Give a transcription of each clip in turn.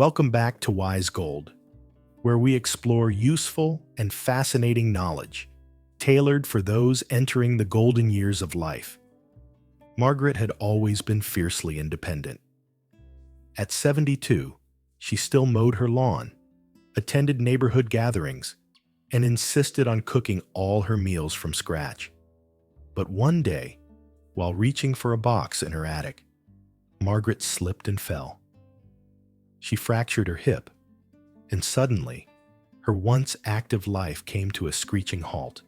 Welcome back to Wise Gold, where we explore useful and fascinating knowledge tailored for those entering the golden years of life. Margaret had always been fiercely independent. At 72, she still mowed her lawn, attended neighborhood gatherings, and insisted on cooking all her meals from scratch. But one day, while reaching for a box in her attic, Margaret slipped and fell. She fractured her hip, and suddenly, her once active life came to a screeching halt.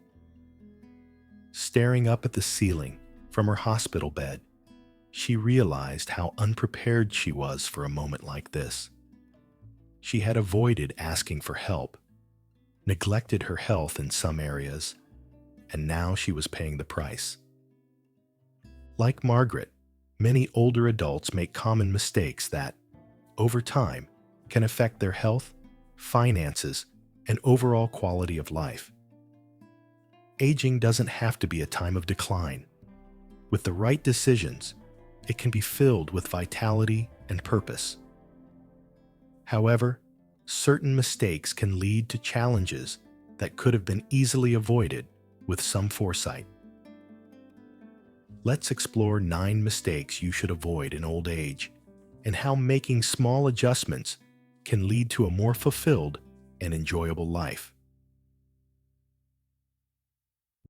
Staring up at the ceiling from her hospital bed, she realized how unprepared she was for a moment like this. She had avoided asking for help, neglected her health in some areas, and now she was paying the price. Like Margaret, many older adults make common mistakes that, over time, can affect their health, finances, and overall quality of life. Aging doesn't have to be a time of decline. With the right decisions, it can be filled with vitality and purpose. However, certain mistakes can lead to challenges that could have been easily avoided with some foresight. Let's explore 9 mistakes you should avoid in old age and how making small adjustments can lead to a more fulfilled and enjoyable life.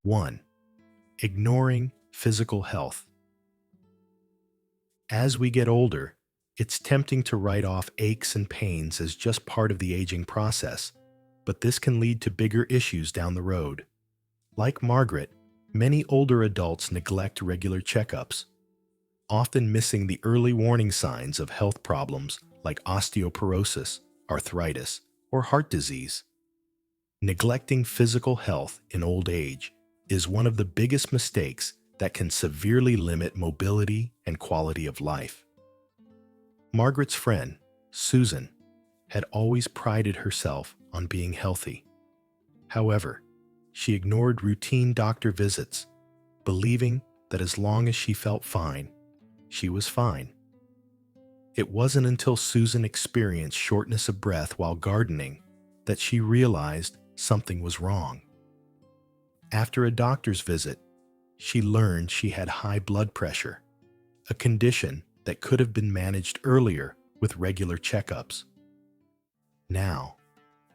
1. Ignoring physical health. As we get older, it's tempting to write off aches and pains as just part of the aging process, but this can lead to bigger issues down the road. Like Margaret, many older adults neglect regular checkups, often missing the early warning signs of health problems like osteoporosis, arthritis, or heart disease. Neglecting physical health in old age is one of the biggest mistakes that can severely limit mobility and quality of life. Margaret's friend, Susan, had always prided herself on being healthy. However, she ignored routine doctor visits, believing that as long as she felt fine, she was fine. It wasn't until Susan experienced shortness of breath while gardening that she realized something was wrong. After a doctor's visit, she learned she had high blood pressure, a condition that could have been managed earlier with regular checkups. Now,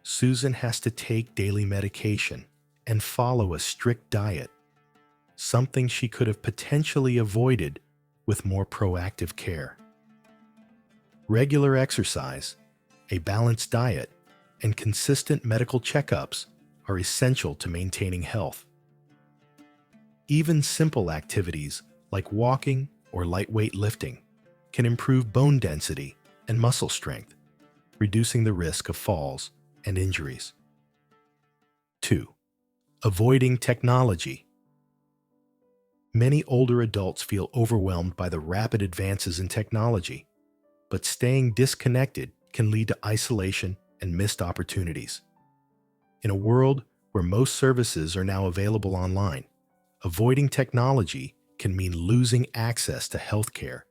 Susan has to take daily medication and follow a strict diet, something she could have potentially avoided with more proactive care. Regular exercise, a balanced diet, and consistent medical checkups are essential to maintaining health. Even simple activities like walking or lightweight lifting can improve bone density and muscle strength, reducing the risk of falls and injuries. 2. Avoiding technology. Many older adults feel overwhelmed by the rapid advances in technology, but staying disconnected can lead to isolation and missed opportunities. In a world where most services are now available online, avoiding technology can mean losing access to healthcare,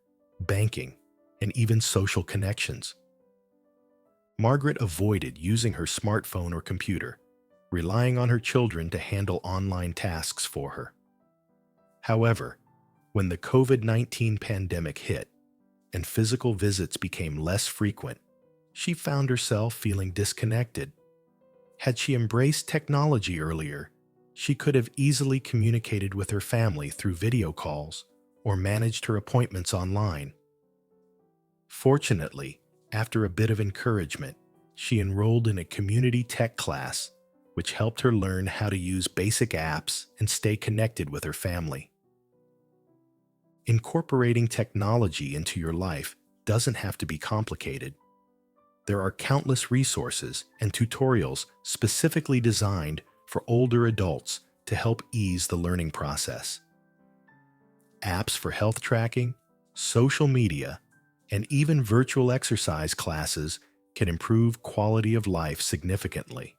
banking, and even social connections. Margaret avoided using her smartphone or computer, relying on her children to handle online tasks for her. However, when the COVID-19 pandemic hit and physical visits became less frequent, she found herself feeling disconnected. Had she embraced technology earlier, she could have easily communicated with her family through video calls or managed her appointments online. Fortunately, after a bit of encouragement, she enrolled in a community tech class, which helped her learn how to use basic apps and stay connected with her family. Incorporating technology into your life doesn't have to be complicated. There are countless resources and tutorials specifically designed for older adults to help ease the learning process. Apps for health tracking, social media, and even virtual exercise classes can improve quality of life significantly.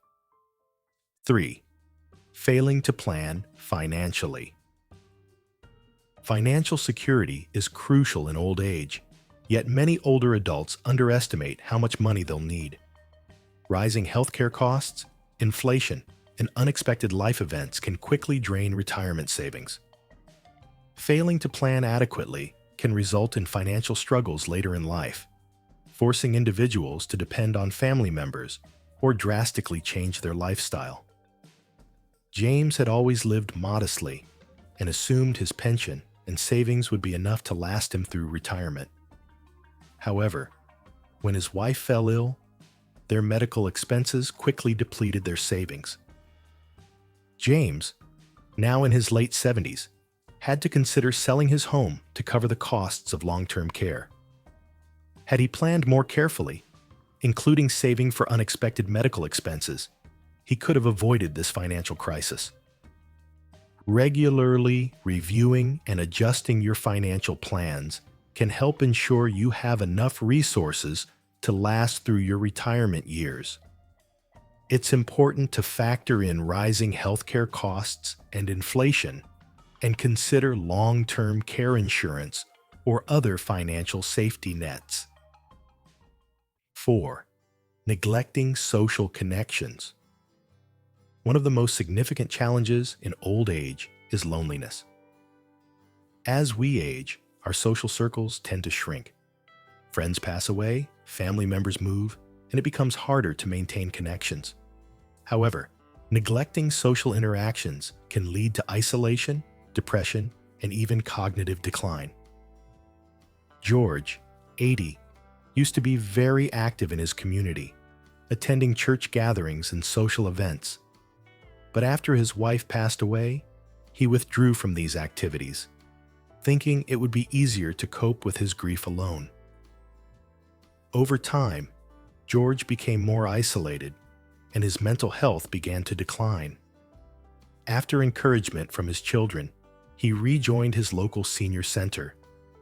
3. Failing to plan financially. Financial security is crucial in old age, Yet many older adults underestimate how much money they'll need. Rising healthcare costs, inflation, and unexpected life events can quickly drain retirement savings. Failing to plan adequately can result in financial struggles later in life, forcing individuals to depend on family members or drastically change their lifestyle. James had always lived modestly and assumed his pension and savings would be enough to last him through retirement. However, when his wife fell ill, their medical expenses quickly depleted their savings. James, now in his late 70s, had to consider selling his home to cover the costs of long-term care. Had he planned more carefully, including saving for unexpected medical expenses, he could have avoided this financial crisis. Regularly reviewing and adjusting your financial plans can help ensure you have enough resources to last through your retirement years. It's important to factor in rising healthcare costs and inflation and consider long-term care insurance or other financial safety nets. 4. Neglecting social connections. One of the most significant challenges in old age is loneliness. As we age, our social circles tend to shrink. Friends pass away, family members move, and it becomes harder to maintain connections. However, neglecting social interactions can lead to isolation, depression, and even cognitive decline. George, 80, used to be very active in his community, attending church gatherings and social events. But after his wife passed away, he withdrew from these activities, thinking it would be easier to cope with his grief alone. Over time, George became more isolated, and his mental health began to decline. After encouragement from his children, he rejoined his local senior center,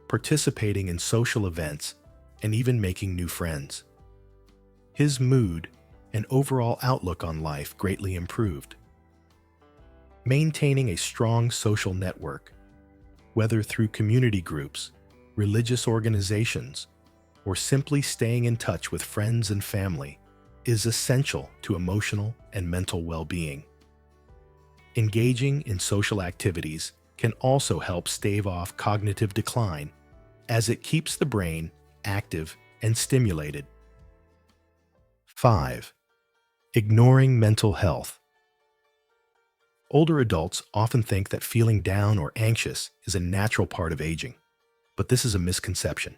participating in social events and even making new friends. His mood and overall outlook on life greatly improved. Maintaining a strong social network, whether through community groups, religious organizations, or simply staying in touch with friends and family, is essential to emotional and mental well-being. Engaging in social activities can also help stave off cognitive decline, as it keeps the brain active and stimulated. 5. Ignoring mental health. Older adults often think that feeling down or anxious is a natural part of aging, but this is a misconception.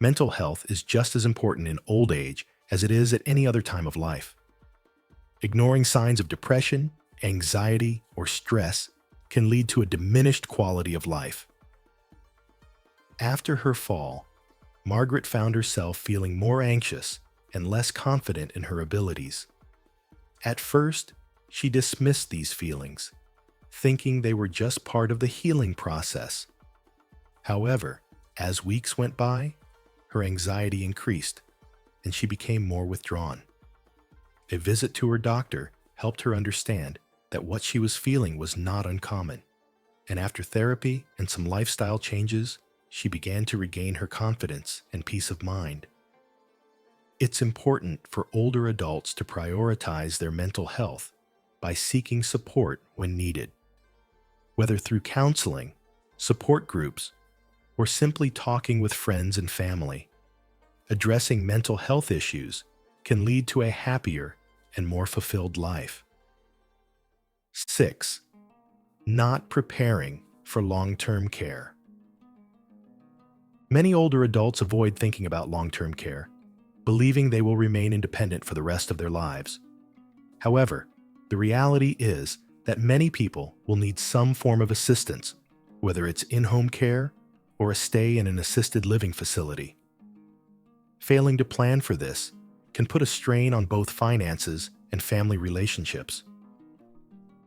Mental health is just as important in old age as it is at any other time of life. Ignoring signs of depression, anxiety, or stress can lead to a diminished quality of life. After her fall, Margaret found herself feeling more anxious and less confident in her abilities. At first, she dismissed these feelings, thinking they were just part of the healing process. However, as weeks went by, her anxiety increased, and she became more withdrawn. A visit to her doctor helped her understand that what she was feeling was not uncommon, and after therapy and some lifestyle changes, she began to regain her confidence and peace of mind. It's important for older adults to prioritize their mental health by seeking support when needed. Whether through counseling, support groups, or simply talking with friends and family, addressing mental health issues can lead to a happier and more fulfilled life. 6. Not preparing for long-term care. Many older adults avoid thinking about long-term care, believing they will remain independent for the rest of their lives. However, the reality is that many people will need some form of assistance, whether it's in-home care or a stay in an assisted living facility. Failing to plan for this can put a strain on both finances and family relationships.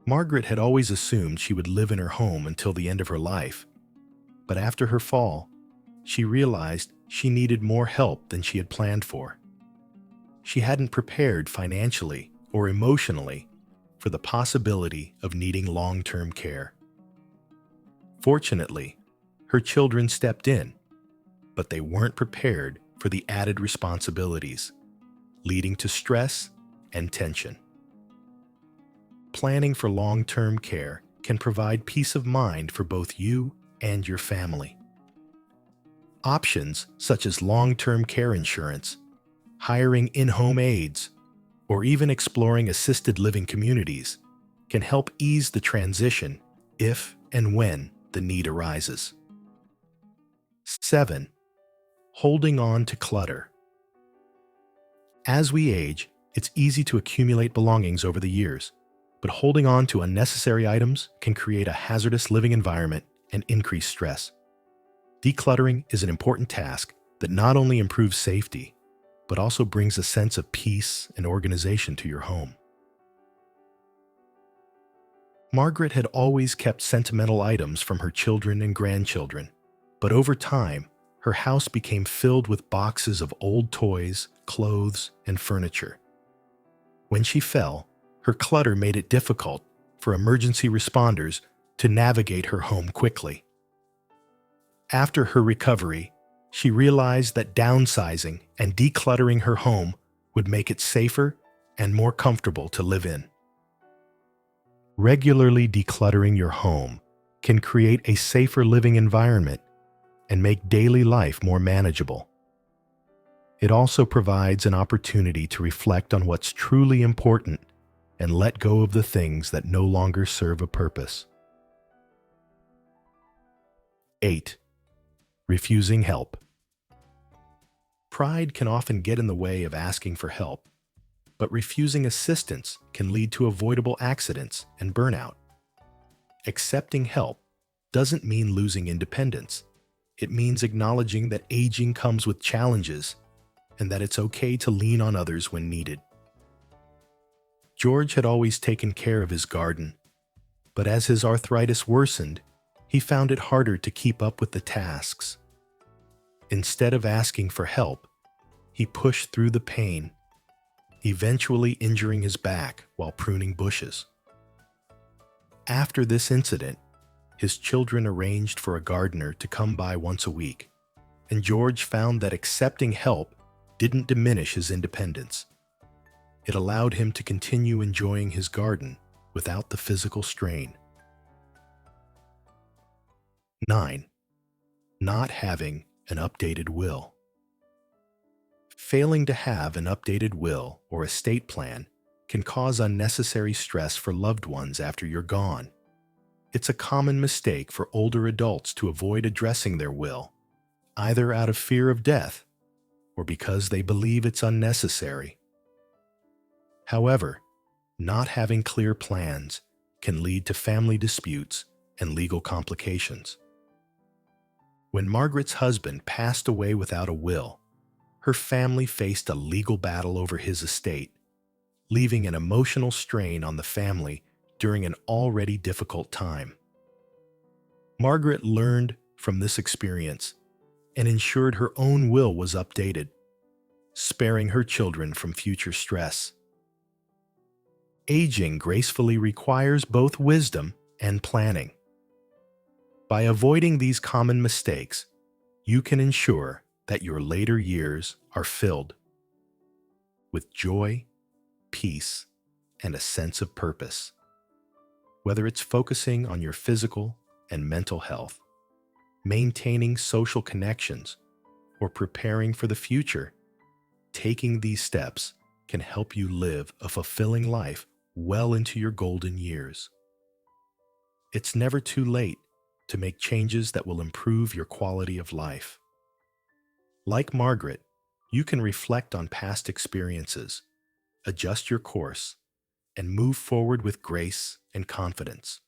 Margaret had always assumed she would live in her home until the end of her life, but after her fall, she realized she needed more help than she had planned for. She hadn't prepared financially or emotionally for the possibility of needing long-term care. Fortunately, her children stepped in, but they weren't prepared for the added responsibilities, leading to stress and tension. Planning for long-term care can provide peace of mind for both you and your family. Options such as long-term care insurance, hiring in-home aides, or even exploring assisted living communities can help ease the transition if and when the need arises. 7. Holding on to clutter. As we age, it's easy to accumulate belongings over the years, but holding on to unnecessary items can create a hazardous living environment and increase stress. Decluttering is an important task that not only improves safety, but also brings a sense of peace and organization to your home. Margaret had always kept sentimental items from her children and grandchildren, but over time, her house became filled with boxes of old toys, clothes, and furniture. When she fell, her clutter made it difficult for emergency responders to navigate her home quickly. After her recovery, she realized that downsizing and decluttering her home would make it safer and more comfortable to live in. Regularly decluttering your home can create a safer living environment and make daily life more manageable. It also provides an opportunity to reflect on what's truly important and let go of the things that no longer serve a purpose. 8. Refusing help. Pride can often get in the way of asking for help, but refusing assistance can lead to avoidable accidents and burnout. Accepting help doesn't mean losing independence. It means acknowledging that aging comes with challenges and that it's okay to lean on others when needed. George had always taken care of his garden, but as his arthritis worsened, he found it harder to keep up with the tasks. Instead of asking for help, he pushed through the pain, eventually injuring his back while pruning bushes. After this incident, his children arranged for a gardener to come by once a week, and George found that accepting help didn't diminish his independence. It allowed him to continue enjoying his garden without the physical strain. 9. Not having an updated will. Failing to have an updated will or estate plan can cause unnecessary stress for loved ones after you're gone. It's a common mistake for older adults to avoid addressing their will, either out of fear of death or because they believe it's unnecessary. However, not having clear plans can lead to family disputes and legal complications. When Margaret's husband passed away without a will, her family faced a legal battle over his estate, leaving an emotional strain on the family during an already difficult time. Margaret learned from this experience and ensured her own will was updated, sparing her children from future stress. Aging gracefully requires both wisdom and planning. By avoiding these common mistakes, you can ensure that your later years are filled with joy, peace, and a sense of purpose. Whether it's focusing on your physical and mental health, maintaining social connections, or preparing for the future, taking these steps can help you live a fulfilling life well into your golden years. It's never too late to make changes that will improve your quality of life. Like Margaret, you can reflect on past experiences, adjust your course, and move forward with grace and confidence.